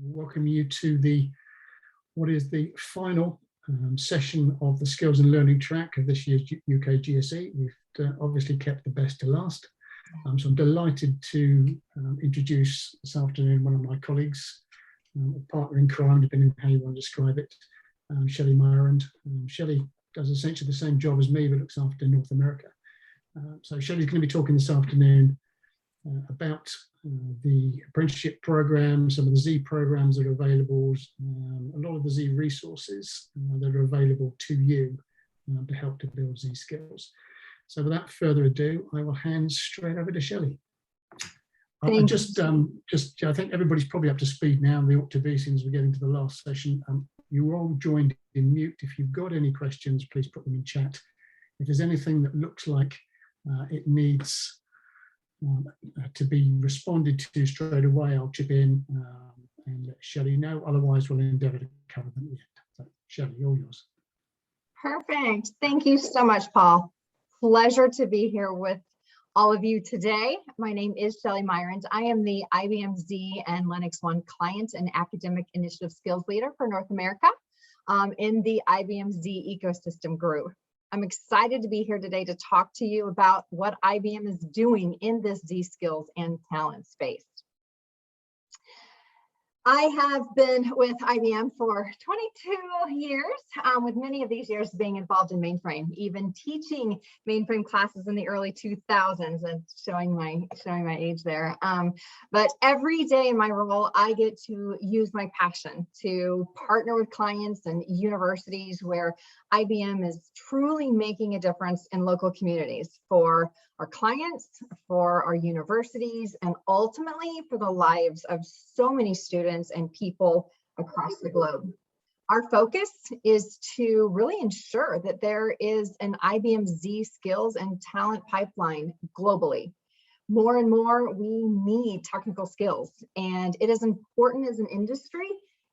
welcome you to what is the final session of the Skills and Learning track of this year's UK GSE. We've obviously kept the best to last. So I'm delighted to introduce this afternoon one of my colleagues, a partner in crime, depending on how you want to describe it, Shelley Myrand. Shelley does essentially the same job as me, but looks after North America. So Shelley's going to be talking this afternoon about the apprenticeship program, some of the Z programs that are available, a lot of the Z resources that are available to you to help to build Z skills. So without further ado, I will hand straight over to Shelley. I think everybody's probably up to speed now, and they ought to be since we're getting to the last session. You were all joined in mute. If you've got any questions, please put them in chat. If there's anything that looks like it needs to be responded to straight away, I'll chip in and let Shelley know. Otherwise, we'll endeavour to cover them at the end. So, Shelley, all yours. Perfect. Thank you so much, Paul. Pleasure to be here with all of you today. My name is Shelley Myrand. I am the IBM Z and Linux One Client and Academic Initiative Skills Leader for North America in the IBM Z ecosystem group. I'm excited to be here today to talk to you about what IBM is doing in this Z skills and talent space. I have been with IBM for 22 years, with many of these years being involved in mainframe, even teaching mainframe classes in the early 2000s, and showing my age there. But every day in my role, I get to use my passion to partner with clients and universities where IBM is truly making a difference in local communities for our clients, for our universities, and ultimately for the lives of so many students and people across the globe. Our focus is to really ensure that there is an IBM Z skills and talent pipeline globally. More and more, we need technical skills, and it is important as an industry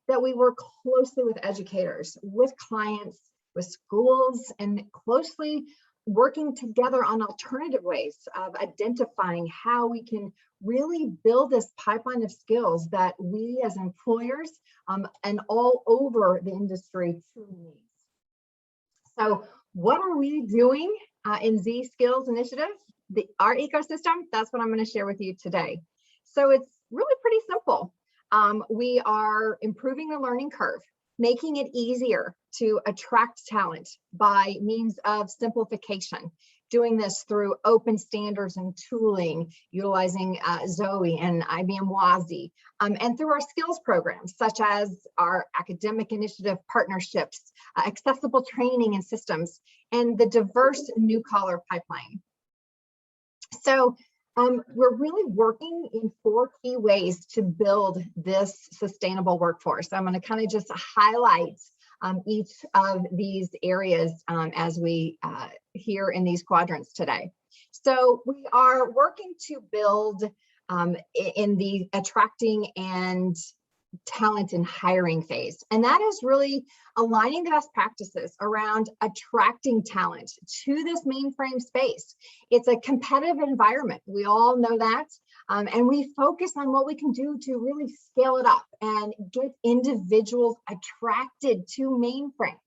that we work closely with educators, with clients, with schools, and closely working together on alternative ways of identifying how we can really build this pipeline of skills that we as employers and all over the industry truly need. So what are we doing in Z Skills Initiative? Our ecosystem, that's what I'm going to share with you today. So it's really pretty simple. We are improving the learning curve, making it easier to attract talent by means of simplification, doing this through open standards and tooling, utilizing Zoe and IBM WASI, and through our skills programs, such as our academic initiative partnerships, accessible training and systems, and the diverse new collar pipeline. So we're really working in 4 key ways to build this sustainable workforce. I'm going to kind of just highlight each of these areas as we hear in these quadrants today. So we are working to build in the attracting and talent and hiring phase. And that is really aligning the best practices around attracting talent to this mainframe space. It's a competitive environment. We all know that. And we focus on what we can do to really scale it up and get individuals attracted to mainframe.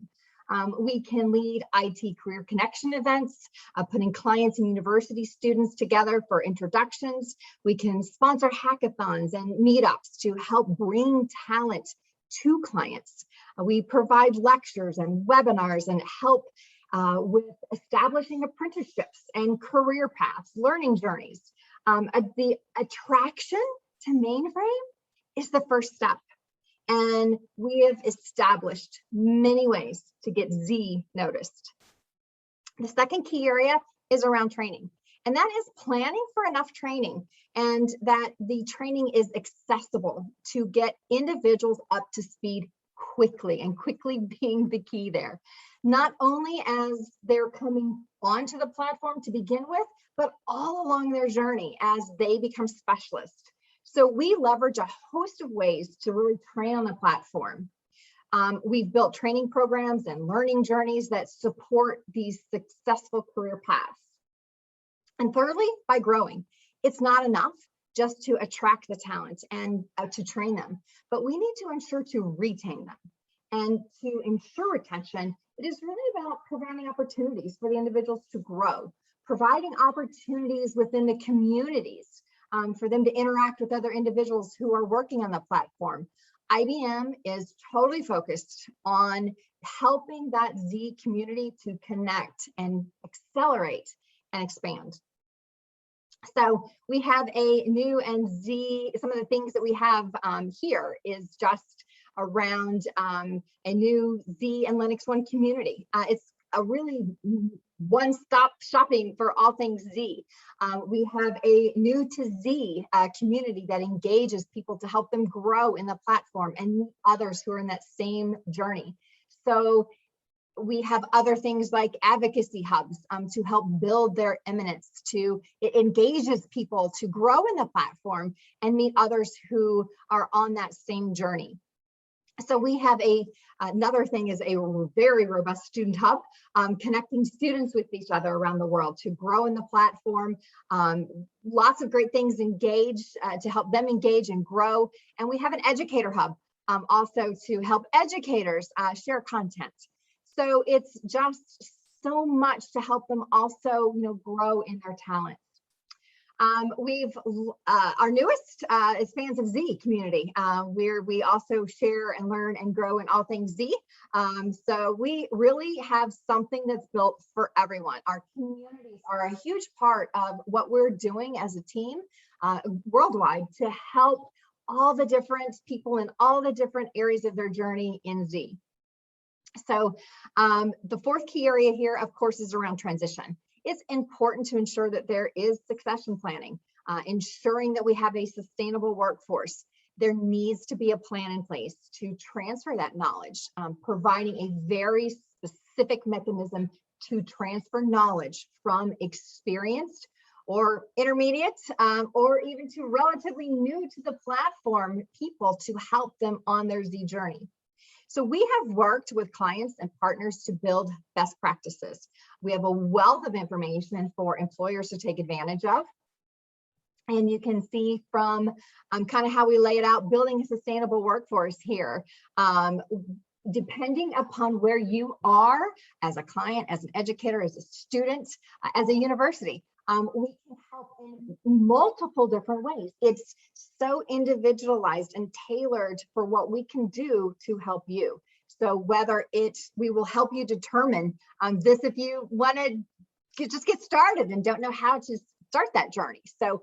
We can lead IT career connection events, putting clients and university students together for introductions. We can sponsor hackathons and meetups to help bring talent to clients. We provide lectures and webinars and help with establishing apprenticeships and career paths, learning journeys. The attraction to mainframe is the first step. And we have established many ways to get Z noticed. The second key area is around training, and that is planning for enough training and that the training is accessible to get individuals up to speed quickly, and quickly being the key there. Not only as they're coming onto the platform to begin with, but all along their journey as they become specialists. So we leverage a host of ways to really train on the platform. We've built training programs and learning journeys that support these successful career paths. And thirdly, by growing. It's not enough just to attract the talent and to train them, but we need to ensure to retain them. And to ensure retention, it is really about providing opportunities for the individuals to grow, providing opportunities within the communities for them to interact with other individuals who are working on the platform. IBM is totally focused on helping that Z community to connect and accelerate and expand. So we have a new and Z, some of the things that we have here is just around a new Z and Linux One community. It's a really one-stop shopping for all things Z. We have a new to Z community that engages people to help them grow in the platform and meet others who are in that same journey. So we have other things like advocacy hubs to help build their eminence, it engages people to grow in the platform and meet others who are on that same journey. So we have another thing is a very robust student hub, connecting students with each other around the world to grow in the platform. Lots of great things to help them engage and grow. And we have an educator hub also to help educators share content. So it's just so much to help them also, grow in their talents. Our newest is Fans of Z community, where we also share and learn and grow in all things Z. So we really have something that's built for everyone. Our communities are a huge part of what we're doing as a team worldwide to help all the different people in all the different areas of their journey in Z. So the fourth key area here, of course, is around transition. It's important to ensure that there is succession planning, ensuring that we have a sustainable workforce. There needs to be a plan in place to transfer that knowledge, providing a very specific mechanism to transfer knowledge from experienced or intermediate, or even to relatively new to the platform people to help them on their Z journey. So we have worked with clients and partners to build best practices. We have a wealth of information for employers to take advantage of. And you can see from kind of how we lay it out, building a sustainable workforce here. Depending upon where you are as a client, as an educator, as a student, as a university, we can help in multiple different ways. It's so individualized and tailored for what we can do to help you. So whether we will help you determine this if you want to just get started and don't know how to start that journey. So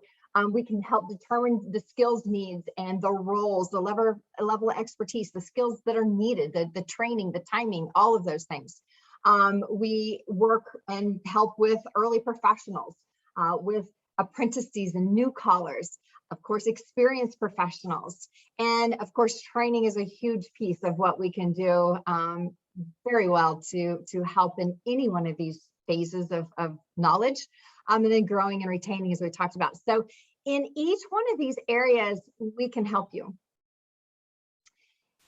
we can help determine the skills needs and the roles, the level of expertise, the skills that are needed, the training, the timing, all of those things. We work and help with early professionals, with apprentices and new callers, of course, experienced professionals. And of course, training is a huge piece of what we can do very well to help in any one of these phases of knowledge, and then growing and retaining, as we talked about. So in each one of these areas, we can help you.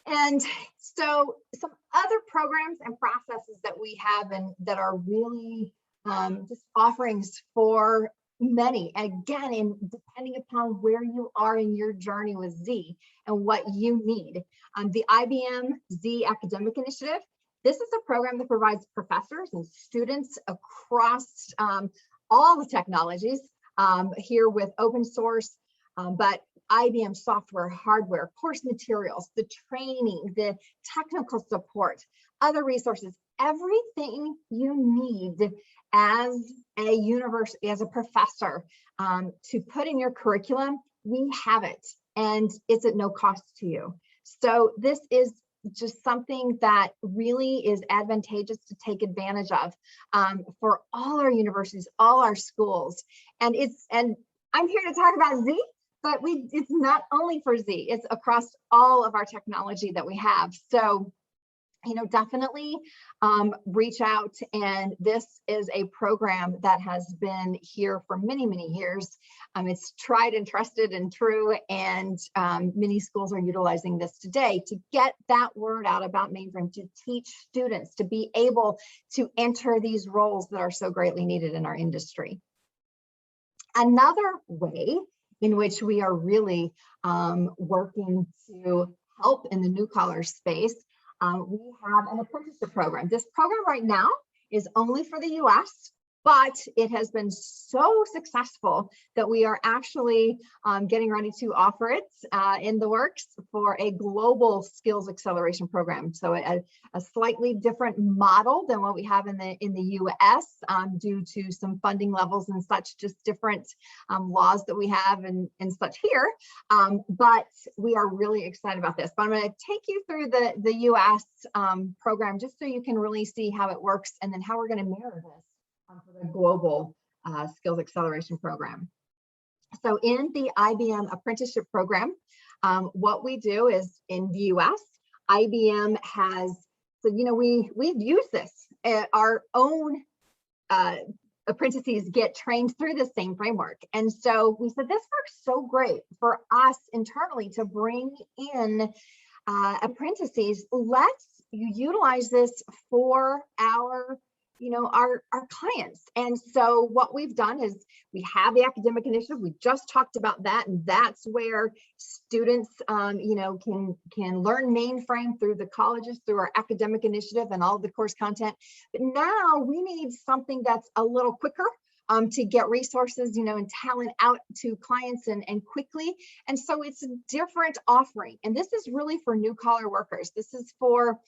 And so some other programs and processes that we have and that are really just offerings for many, again, depending upon where you are in your journey with Z and what you need. The IBM Z Academic Initiative, this is a program that provides professors and students across all the technologies here with open source, but IBM software, hardware, course materials, the training, the technical support, other resources, everything you need as a university, as a professor, to put in your curriculum, we have it, and it's at no cost to you. So this is just something that really is advantageous to take advantage of for all our universities, all our schools. And I'm here to talk about Z, but it's not only for Z, it's across all of our technology that we have. So, definitely reach out. And this is a program that has been here for many, many years. It's tried and trusted and true, and many schools are utilizing this today to get that word out about mainframe, to teach students to be able to enter these roles that are so greatly needed in our industry. Another way in which we are really working to help in the new collar space. We have an apprenticeship program. This program right now is only for the US, but it has been so successful that we are actually getting ready to offer it in the works for a global skills acceleration program. So a slightly different model than what we have in the US due to some funding levels and such, just different laws that we have and such here. But we are really excited about this. But I'm going to take you through the US program just so you can really see how it works and then how we're going to mirror this for the global skills acceleration program. So in the IBM apprenticeship program, what we do is in the US, IBM has, so we've used this. Our own apprentices get trained through the same framework. And so we said, this works so great for us internally to bring in apprentices. Let's utilize this for our clients. And so what we've done is we have the academic initiative. We just talked about that, and that's where students can learn mainframe through the colleges, through our academic initiative and all of the course content. But now we need something that's a little quicker to get resources, and talent out to clients and quickly. And so it's a different offering. And this is really for new collar workers. This is for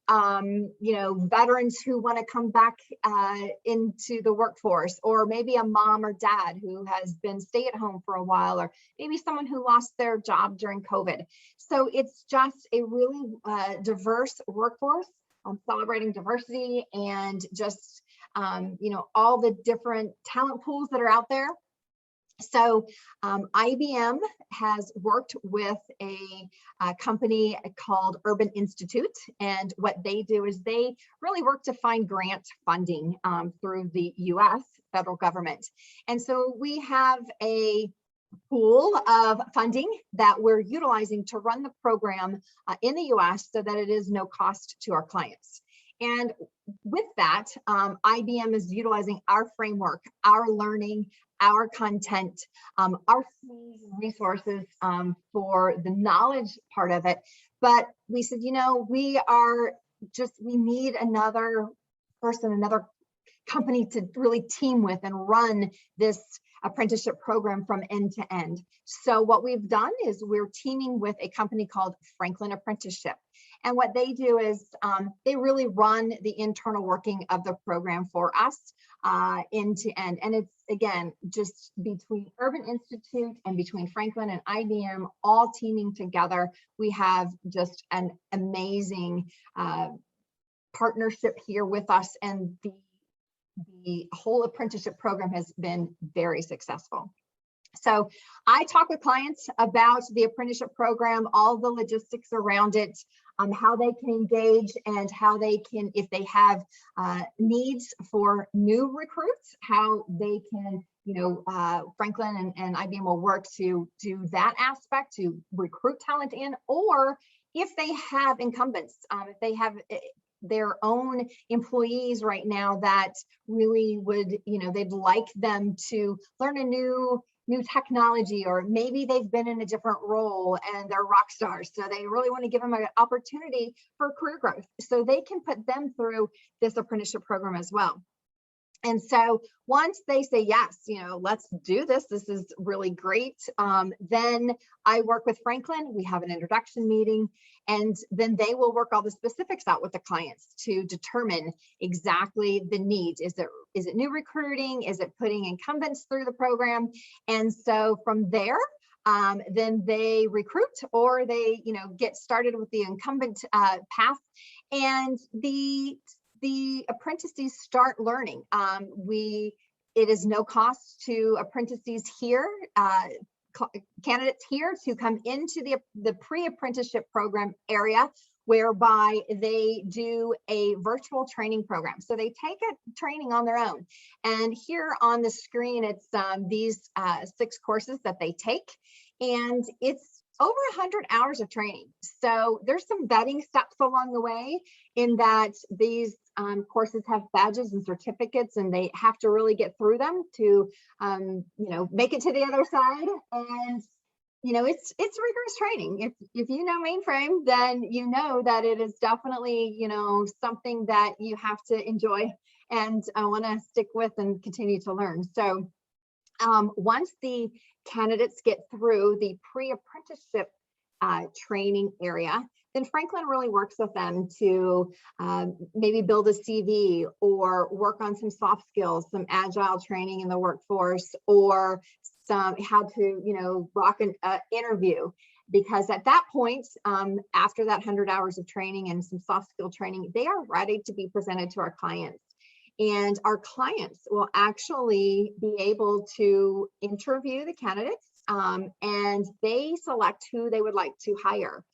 veterans who want to come back into the workforce, or maybe a mom or dad who has been stay at home for a while, or maybe someone who lost their job during COVID. So it's just a really diverse workforce, celebrating diversity and just, all the different talent pools that are out there. So IBM has worked with a company called Urban Institute, and what they do is they really work to find grant funding through the US federal government. And so we have a pool of funding that we're utilizing to run the program in the US so that it is no cost to our clients. And with that, IBM is utilizing our framework, our learning, our content, our resources for the knowledge part of it. But we said, we need another person, another company to really team with and run this apprenticeship program from end to end. So what we've done is we're teaming with a company called Franklin Apprenticeship. And what they do is they really run the internal working of the program for us end to end. And it's, again, just between Urban Institute and between Franklin and IBM, all teaming together. We have just an amazing partnership here with us, and the whole apprenticeship program has been very successful. So I talk with clients about the apprenticeship program, all the logistics around it, how they can engage, and how they can, if they have needs for new recruits, how they can, Franklin and IBM will work to do that aspect, to recruit talent in, or if they have incumbents, if they have their own employees right now that really would, they'd like them to learn a new technology, or maybe they've been in a different role and they're rock stars. So they really want to give them an opportunity for career growth. So they can put them through this apprenticeship program as well. And so once they say, yes, let's do this, this is really great, then I work with Franklin. We have an introduction meeting, and then they will work all the specifics out with the clients to determine exactly the needs. Is it new recruiting? Is it putting incumbents through the program? And so from there, then they recruit, or they get started with the incumbent path, and the apprentices start learning. It is no cost to apprentices here, candidates here, to come into the pre-apprenticeship program area, whereby they do a virtual training program. So they take a training on their own. And here on the screen, it's these 6 courses that they take. And it's over 100 hours of training. So there's some vetting steps along the way in that these courses have badges and certificates, and they have to really get through them to, make it to the other side. And it's rigorous training. If you know mainframe, then you know that it is definitely something that you have to enjoy and want to stick with and continue to learn. So once the candidates get through the pre-apprenticeship training area, then Franklin really works with them to maybe build a CV or work on some soft skills, some agile training in the workforce, or some how to rock an interview. Because at that point, after that 100 hours of training and some soft skill training, they are ready to be presented to our clients. And our clients will actually be able to interview the candidates, and they select who they would like to hire.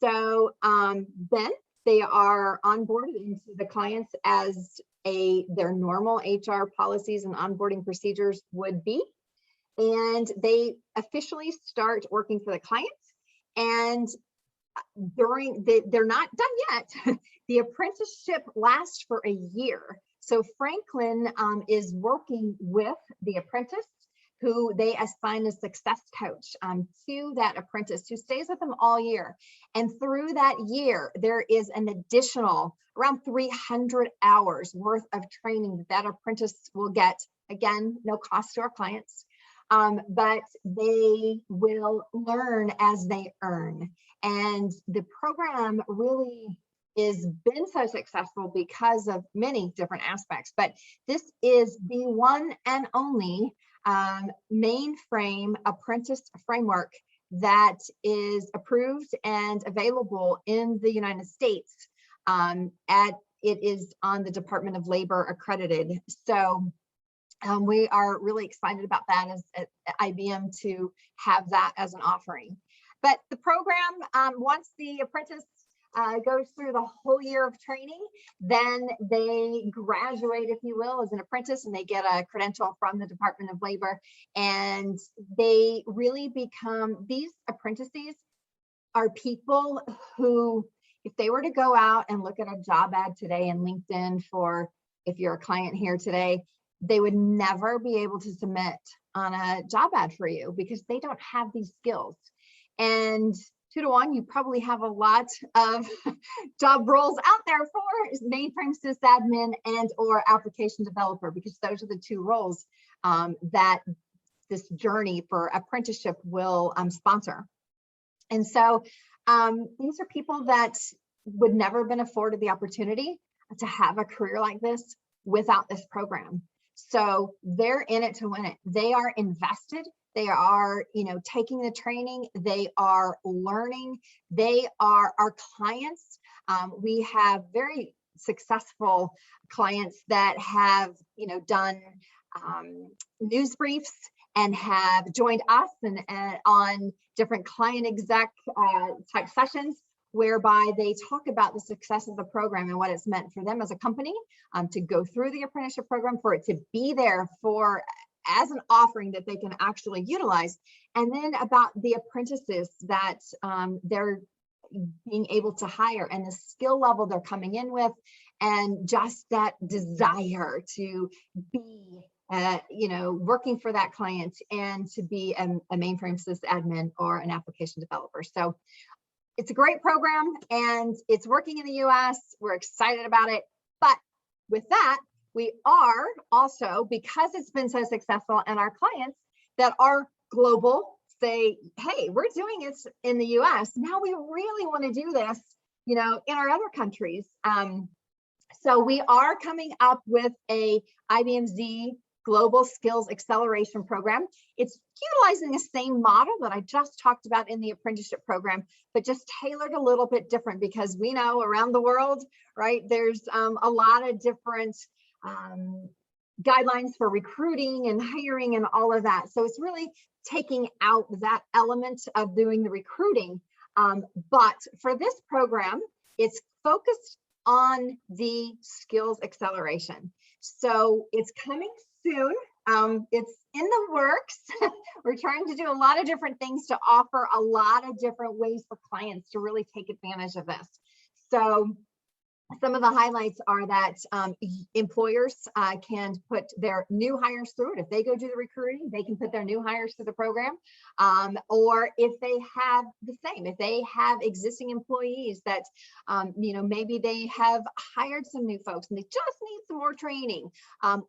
So then they are onboarded into the clients as their normal HR policies and onboarding procedures would be. And they officially start working for the clients. And they're not done yet. The apprenticeship lasts for a year. So Franklin is working with the apprentice, who they assign a success coach to that apprentice, who stays with them all year. And through that year, there is an additional around 300 hours worth of training that apprentice will get. Again, no cost to our clients, but they will learn as they earn. And the program really has been so successful because of many different aspects, but this is the one and only mainframe apprentice framework that is approved and available in the United States. It is on the Department of Labor accredited. So we are really excited about that at IBM to have that as an offering. But the program, once the apprentice goes through the whole year of training, then they graduate, if you will, as an apprentice, and they get a credential from the Department of Labor. And they really become, these apprentices are people who, if they were to go out and look at a job ad today in LinkedIn for, if you're a client here today, they would never be able to submit on a job ad for you because they don't have these skills. And 2 to 1, you probably have a lot of job roles out there for mainframe sysadmin and or application developer, because those are the 2 roles that this journey for apprenticeship will sponsor. And so these are people that would never have been afforded the opportunity to have a career like this without this program. So they're in it to win it. They are invested. They are, taking the training. They are learning. They are our clients. We have very successful clients that have, done news briefs and have joined us and on different client exec type sessions, whereby they talk about the success of the program and what it's meant for them as a company to go through the apprenticeship program, for it to be there for as an offering that they can actually utilize, and then about the apprentices that they're being able to hire and the skill level they're coming in with, and just that desire to be working for that client and to be a mainframe sysadmin or an application developer. So it's a great program and it's working in the US. We're excited about it. But with that, we are also, because it's been so successful, and our clients that are global say, hey, we're doing it in the US. Now we really want to do this, in our other countries. So we are coming up with a IBM Z Global Skills Acceleration Program. It's utilizing the same model that I just talked about in the apprenticeship program, but just tailored a little bit different, because we know around the world, right, there's a lot of different guidelines for recruiting and hiring and all of that. So it's really taking out that element of doing the recruiting. But for this program, it's focused on the skills acceleration. So it's coming soon. It's in the works. We're trying to do a lot of different things to offer a lot of different ways for clients to really take advantage of this. So some of the highlights are that employers can put their new hires through it. If they go do the recruiting, they can put their new hires through the program. Or if they have the same, if they have existing employees that, maybe they have hired some new folks and they just need some more training.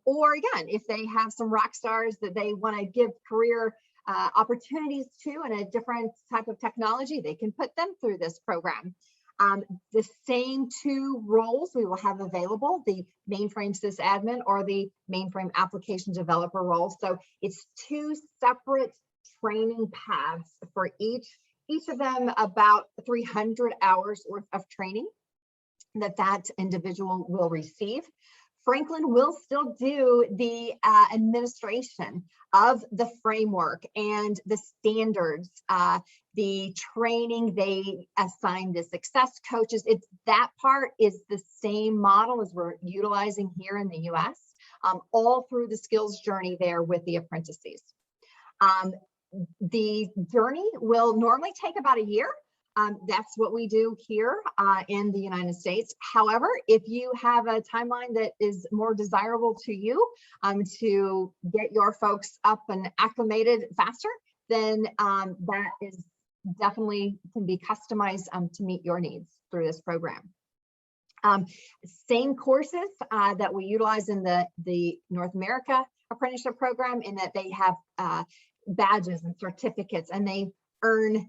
Or again, if they have some rock stars that they want to give career opportunities to in a different type of technology, they can put them through this program. The same two roles we will have available, the mainframe sysadmin or the mainframe application developer role. So it's two separate training paths for each of them about 300 hours worth of training that individual will receive. Franklin will still do the administration of the framework and the standards, the training. They assign the success coaches. That part is the same model as we're utilizing here in the US, all through the skills journey there with the apprentices. The journey will normally take about a year. That's what we do here in the United States. However, if you have a timeline that is more desirable to you to get your folks up and acclimated faster, then that is definitely can be customized to meet your needs through this program. Same courses that we utilize in the North America apprenticeship program, in that they have badges and certificates, and they earn,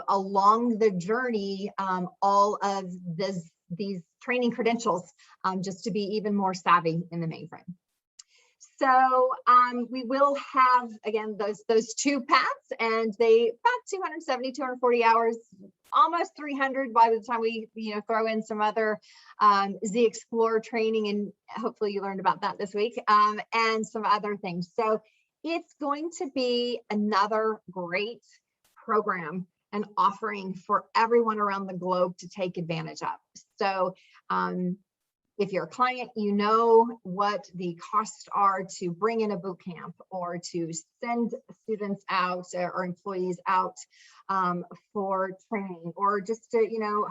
along the journey, all of these training credentials, just to be even more savvy in the mainframe. So we will have, again, those two paths, and they about 270, 240 hours, almost 300 by the time we throw in some other Z Explorer training, and hopefully you learned about that this week, and some other things. So it's going to be another great program and offering for everyone around the globe to take advantage of. So if you're a client, you know what the costs are to bring in a boot camp or to send students out or employees out for training, or just to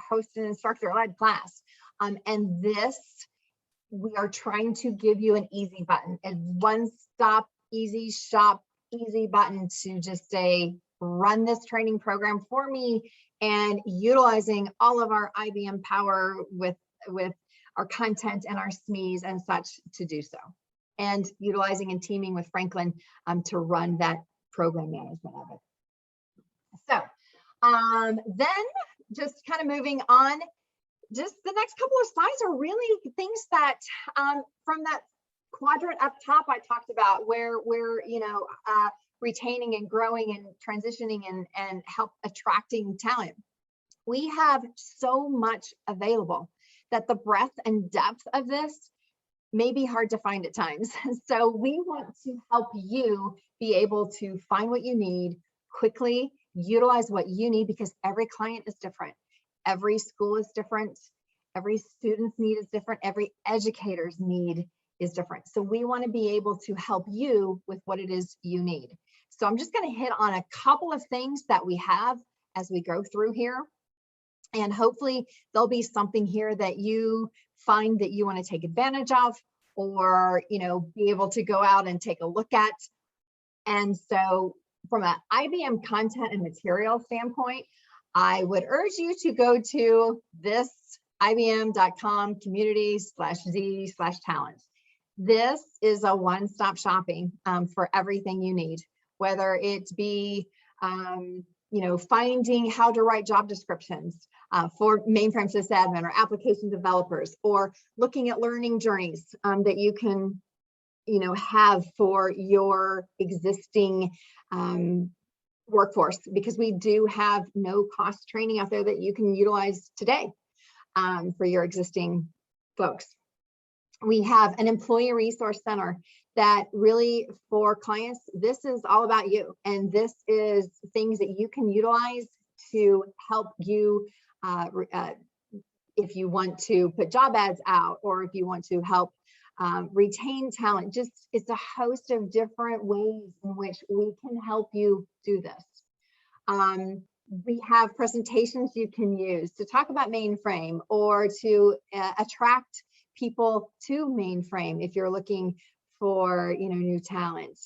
host an instructor-led class. And this, we are trying to give you an easy button, a one-stop, easy shop, easy button to just say, run this training program for me, and utilizing all of our IBM power with our content and our SMEs and such to do so, and utilizing and teaming with Franklin to run that program management of it. So then just kind of moving on, just the next couple of slides are really things that from that quadrant up top I talked about, where we're retaining and growing and transitioning and help attracting talent. We have so much available that the breadth and depth of this may be hard to find at times. So we want to help you be able to find what you need quickly, utilize what you need, because every client is different. Every school is different. Every student's need is different. Every educator's need is different. So we want to be able to help you with what it is you need. So I'm just going to hit on a couple of things that we have as we go through here. And hopefully there'll be something here that you find that you want to take advantage of, or be able to go out and take a look at. And so from an IBM content and material standpoint, I would urge you to go to this ibm.com community/z/talent. This is a one-stop shopping for everything you need, whether it be finding how to write job descriptions for mainframe sysadmin or application developers, or looking at learning journeys that you can have for your existing workforce, because we do have no cost training out there that you can utilize today for your existing folks. We have an employee resource center that really, for clients, this is all about you. And this is things that you can utilize to help you if you want to put job ads out, or if you want to help retain talent. Just, it's a host of different ways in which we can help you do this. We have presentations you can use to talk about mainframe, or to attract people to mainframe if you're looking for, new talent.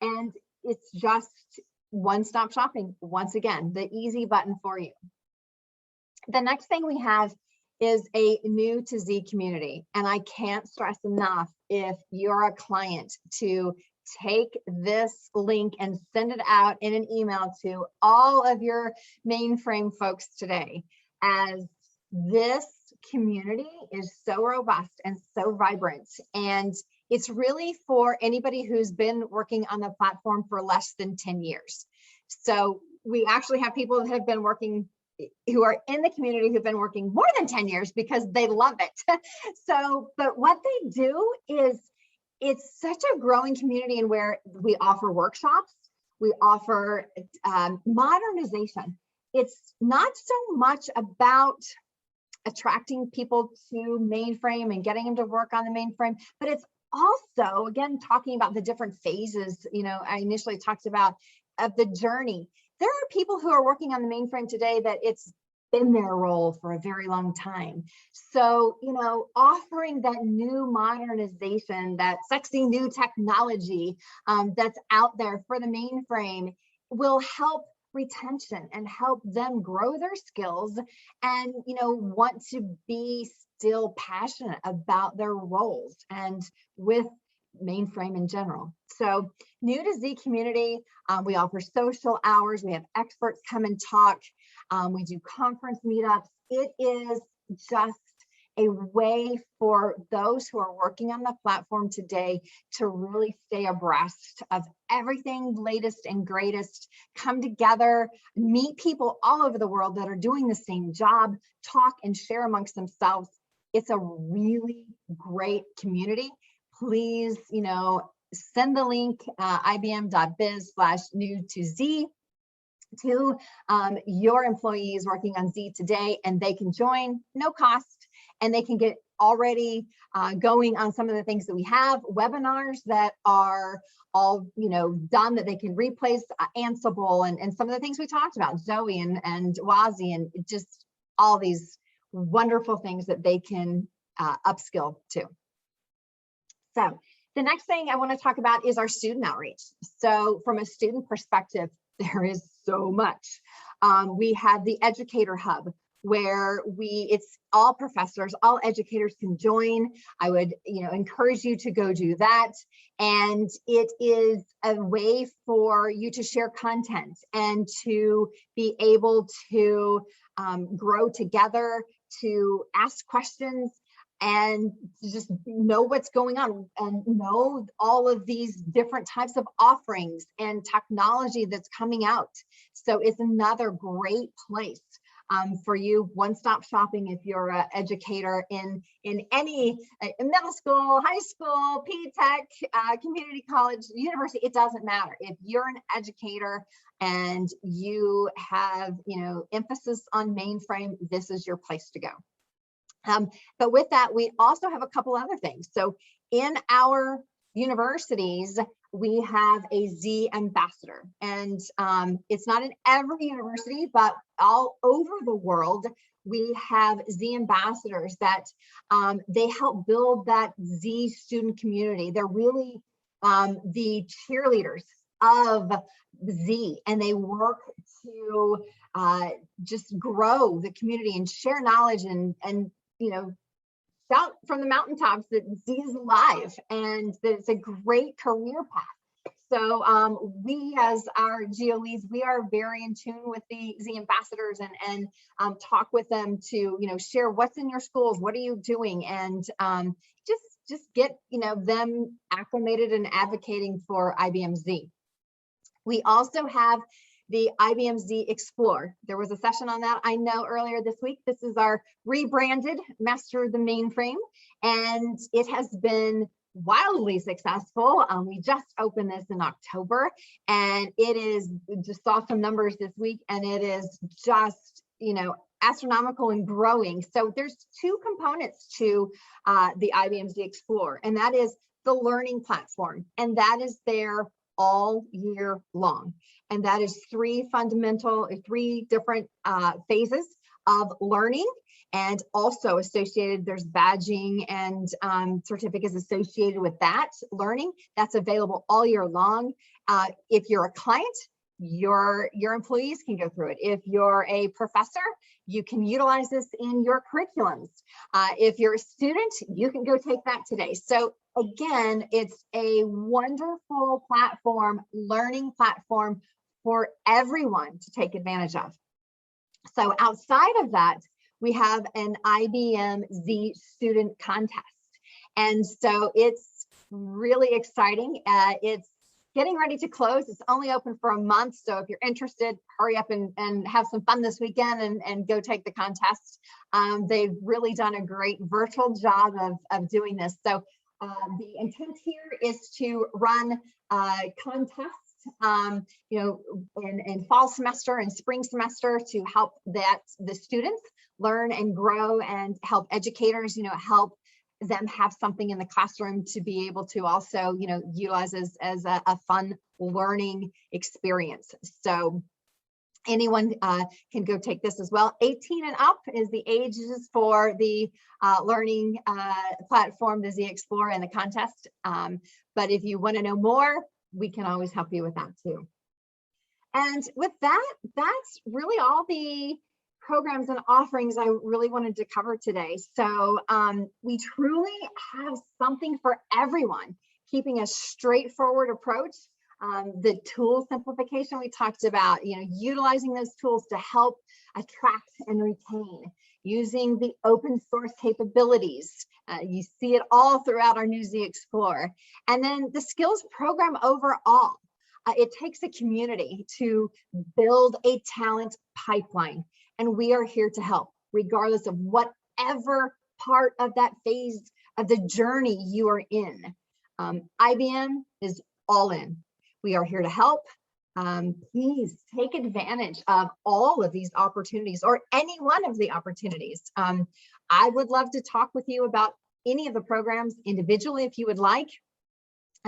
And it's just one-stop shopping. Once again, the easy button for you. The next thing we have is a new to Z community. And I can't stress enough, if you're a client, to take this link and send it out in an email to all of your mainframe folks today, as this community is so robust and so vibrant. And it's really for anybody who's been working on the platform for less than 10 years. So we actually have people that have been working, who are in the community, who've been working more than 10 years because they love it. So, but what they do is, it's such a growing community, and where we offer workshops, we offer modernization. It's not so much about attracting people to mainframe and getting them to work on the mainframe, but it's also, again, talking about the different phases, I initially talked about, of the journey. There are people who are working on the mainframe today that it's been their role for a very long time. So, offering that new modernization, that sexy new technology that's out there for the mainframe, will help retention and help them grow their skills and, want to be still passionate about their roles and with mainframe in general. So new to Z community, we offer social hours, we have experts come and talk, we do conference meetups. It is just a way for those who are working on the platform today to really stay abreast of everything latest and greatest, come together, meet people all over the world that are doing the same job, talk and share amongst themselves. It's a really great community. Please, send the link, ibm.biz/new2z, to your employees working on Z today, and they can join, no cost, and they can get already going on some of the things that we have, webinars that are all done, that they can replace Ansible and some of the things we talked about, Zoe and Wazi, and just all these wonderful things that they can upskill to. So the next thing I want to talk about is our student outreach. So from a student perspective, there is so much. We have the Educator Hub, where it's all professors, all educators can join. I would encourage you to go do that. And it is a way for you to share content and to be able to grow together, to ask questions, and just know what's going on and know all of these different types of offerings and technology that's coming out. So it's another great place for you, one-stop shopping if you're an educator in any middle school, high school, P-Tech, community college, university, it doesn't matter. If you're an educator and you have emphasis on mainframe, this is your place to go. But with that, we also have a couple other things. So in our universities, we have a Z ambassador, and it's not in every university, but all over the world, we have Z ambassadors that they help build that Z student community. They're really the cheerleaders of Z, and they work to just grow the community and share knowledge and shout from the mountaintops that Z is alive and that it's a great career path. So we, as our Geo leads, we are very in tune with the Z ambassadors and talk with them to share what's in your schools, what are you doing, and just get them acclimated and advocating for IBM Z. We also have the IBM Z Explore. There was a session on that, I know, earlier this week. This is our rebranded Master the Mainframe, and it has been wildly successful. We just opened this in October, and it is, just saw some numbers this week, and it is just, astronomical and growing. So there's two components to the IBM Z Explore, and that is the learning platform, and that is there all year long. And that is three different phases of learning, and also associated, there's badging and certificates associated with that learning. That's available all year long. If you're a client, your employees can go through it. If you're a professor, you can utilize this in your curriculums. If you're a student, you can go take that today. So again, it's a wonderful platform, learning platform for everyone to take advantage of. So outside of that, we have an IBM Z student contest. And so it's really exciting. It's getting ready to close. It's only open for a month. So if you're interested, hurry up and have some fun this weekend and go take the contest. They've really done a great virtual job of doing this. So the intent here is to run contests, in fall semester and spring semester to help the students learn and grow, and help educators, help them have something in the classroom to be able to also, utilize as a fun learning experience. So anyone can go take this as well. 18 and up is the ages for the learning platform, the Z Explore, and the contest. But if you want to know more, we can always help you with that too. And with that, that's really all the programs and offerings I really wanted to cover today. So we truly have something for everyone, keeping a straightforward approach. The tool simplification we talked about, utilizing those tools to help attract and retain, using the open source capabilities. You see it all throughout our new Z Explore. And then the skills program overall. It takes a community to build a talent pipeline, and we are here to help, regardless of whatever part of that phase of the journey you are in. IBM is all in. We are here to help. Please take advantage of all of these opportunities, or any one of the opportunities. I would love to talk with you about any of the programs individually if you would like.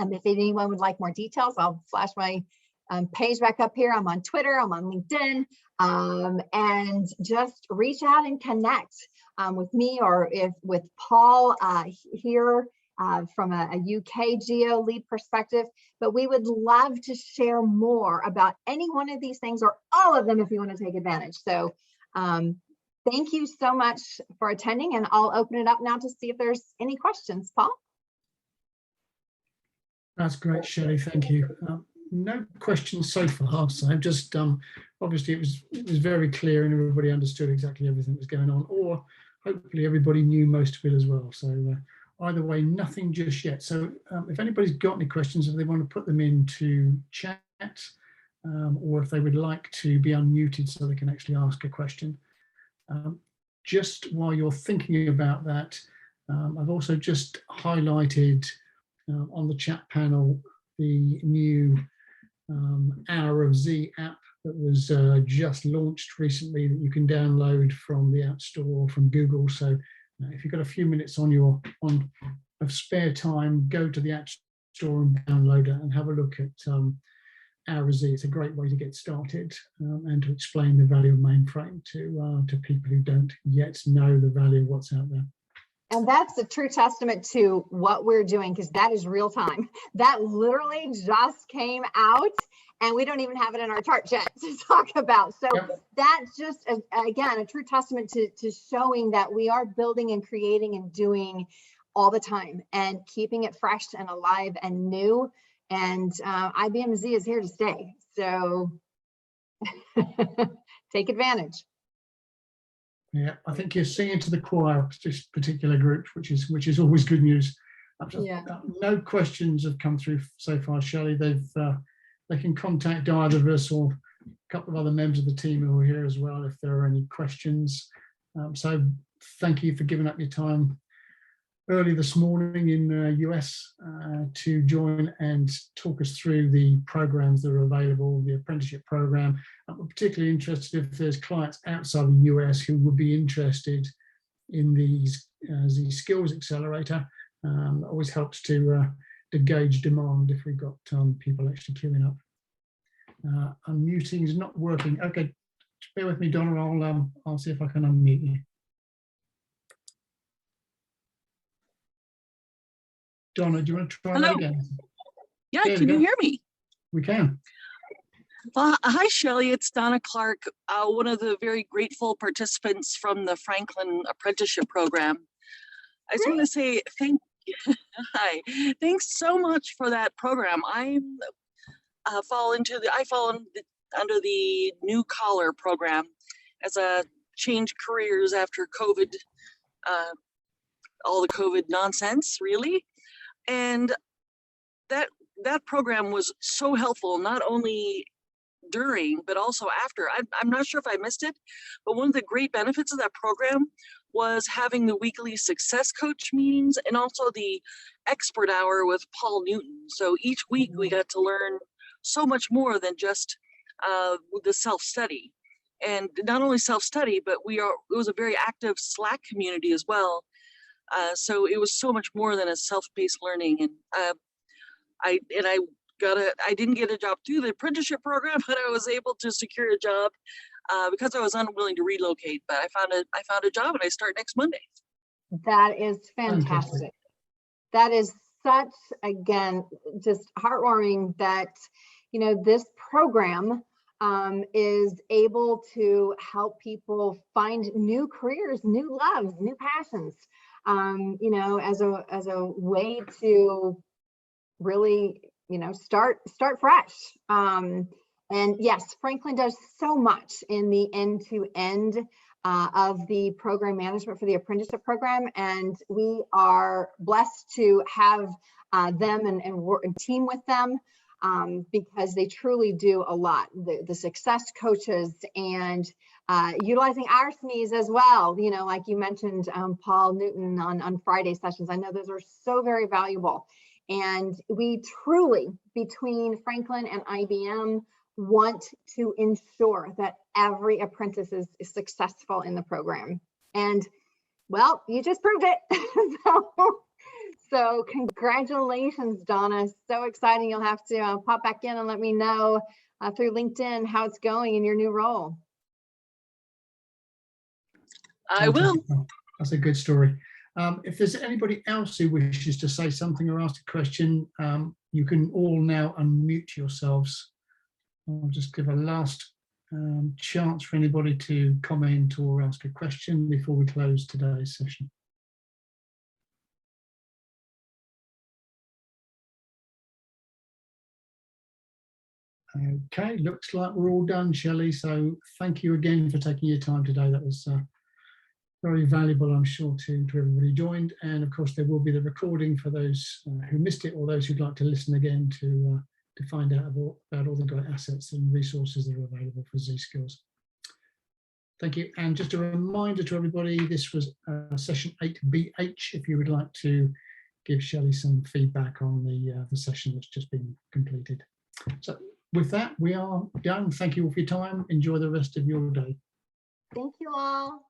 If anyone would like more details, I'll flash my page back up here. I'm on Twitter, I'm on LinkedIn, and just reach out and connect with me, or with Paul here from a UK Geo lead perspective. But we would love to share more about any one of these things, or all of them if you want to take advantage. So thank you so much for attending, and I'll open it up now to see if there's any questions. Paul? That's great, Shelley. Thank you. No questions so far. So just obviously it was very clear, and everybody understood exactly everything that was going on, or hopefully everybody knew most of it as well. So either way, nothing just yet. So if anybody's got any questions, if they want to put them into chat, or if they would like to be unmuted so they can actually ask a question. Just while you're thinking about that, I've also just highlighted on the chat panel the new Hour of Z app that was just launched recently, that you can download from the App Store or from Google. So if you've got a few minutes of spare time, go to the App Store and download it and have a look at Hour of Z. It's a great way to get started and to explain the value of mainframe to people who don't yet know the value of what's out there. And that's a true testament to what we're doing, because that is real time. That literally just came out, and we don't even have it in our chart yet to talk about. So yep. That's just, again, a true testament to showing that we are building and creating and doing all the time, and keeping it fresh and alive and new. And IBM Z is here to stay. So take advantage. Yeah, I think you're singing to the choir of this particular group, which is always good news. Yeah. No questions have come through so far, Shelley. They can contact either of us or a couple of other members of the team who are here as well if there are any questions. So thank you for giving up your time early this morning in US to join and talk us through the programs that are available, the apprenticeship program. I'm particularly interested if there's clients outside the US who would be interested in the skills accelerator. Always helps to gauge demand if we've got people actually queuing up. Unmuting is not working. Okay, bear with me, Donna. I'll see if I can unmute you. Donna, do you want to try that again? Yeah, can you hear me? We can. Well, hi, Shelley. It's Donna Clark, one of the very grateful participants from the Franklin Apprenticeship Program. I just want to say hi. Thanks so much for that program. I fall under the New Collar program as a change careers after COVID, all the COVID nonsense, really. And that program was so helpful, not only during, but also after. I'm not sure if I missed it, but one of the great benefits of that program was having the weekly success coach meetings and also the expert hour with Paul Newton. So each week we got to learn so much more than just the self-study. And not only self-study, but it was a very active Slack community as well. So it was so much more than a self-paced learning. And I didn't get a job through the apprenticeship program, but I was able to secure a job because I was unwilling to relocate. But I found a job and I start next Monday. That is fantastic. That is such, again, just heartwarming that, you know, this program is able to help people find new careers, new loves, new passions, you know, as a way to really, you know, start fresh. And yes, Franklin does so much in the end-to-end of the program management for the apprenticeship program, and we are blessed to have them and work and team with them because they truly do a lot. The success coaches and utilizing our SMEs as well. You know, like you mentioned, Paul Newton on Friday sessions. I know those are so very valuable. And we truly, between Franklin and IBM, want to ensure that every apprentice is successful in the program. And well, you just proved it. So congratulations, Donna. So exciting. You'll have to pop back in and let me know through LinkedIn how it's going in your new role. I will. That's a good story. If there's anybody else who wishes to say something or ask a question, you can all now unmute yourselves. I'll just give a last chance for anybody to comment or ask a question before we close today's session. Okay, looks like we're all done, Shelley. So thank you again for taking your time today. That was very valuable, I'm sure, to everybody joined. And of course, there will be the recording for those who missed it or those who'd like to listen again to find out about all the great assets and resources that are available for Z-Skills. Thank you. And just a reminder to everybody, this was session 8BH, if you would like to give Shelley some feedback on the session that's just been completed. So with that, we are done. Thank you all for your time. Enjoy the rest of your day. Thank you all.